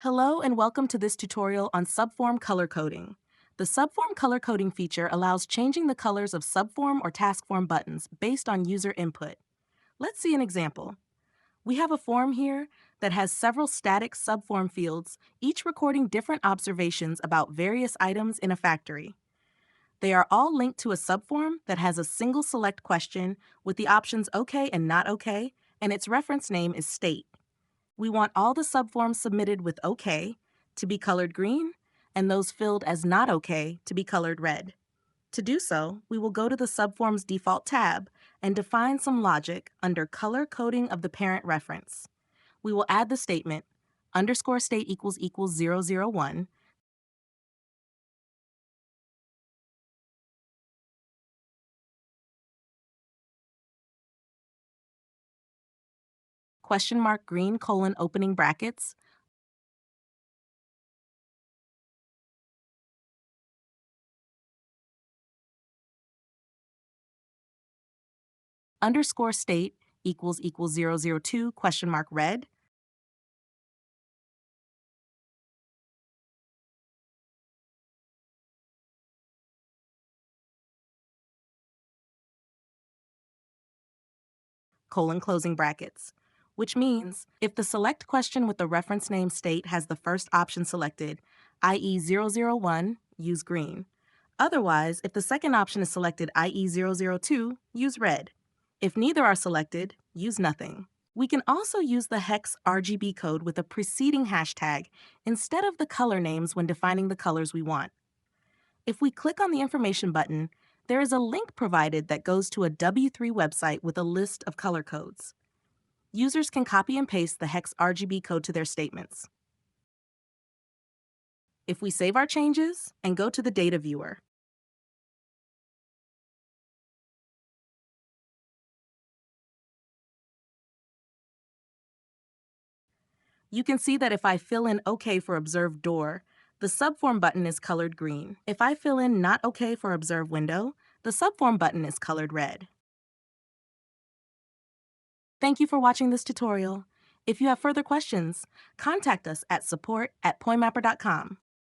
Hello and welcome to this tutorial on subform color coding. The subform color coding feature allows changing the colors of subform or task form buttons based on user input. Let's see an example. We have a form here that has several static subform fields, each recording different observations about various items in a factory. They are all linked to a subform that has a single select question with the options OK and not OK, and its reference name is state. We want all the subforms submitted with OK to be colored green and those filled as not OK to be colored red. To do so, we will go to the subform's default tab and define some logic under color coding of the parent reference. We will add the statement underscore state equals equals 001, question mark green colon opening brackets, underscore state equals equals 002 question mark red, colon closing brackets, which means if the select question with the reference name state has the first option selected, i.e. 001, use green. Otherwise, if the second option is selected, i.e. 002, use red. If neither are selected, use nothing. We can also use the hex RGB code with a preceding hashtag instead of the color names when defining the colors we want. If we click on the information button, there is a link provided that goes to a W3 website with a list of color codes. Users can copy and paste the hex RGB code to their statements. If we save our changes and go to the data viewer, you can see that if I fill in OK for observed door, the subform button is colored green. If I fill in not OK for observed window, the subform button is colored red. Thank you for watching this tutorial. If you have further questions, contact us at support@poimapper.com.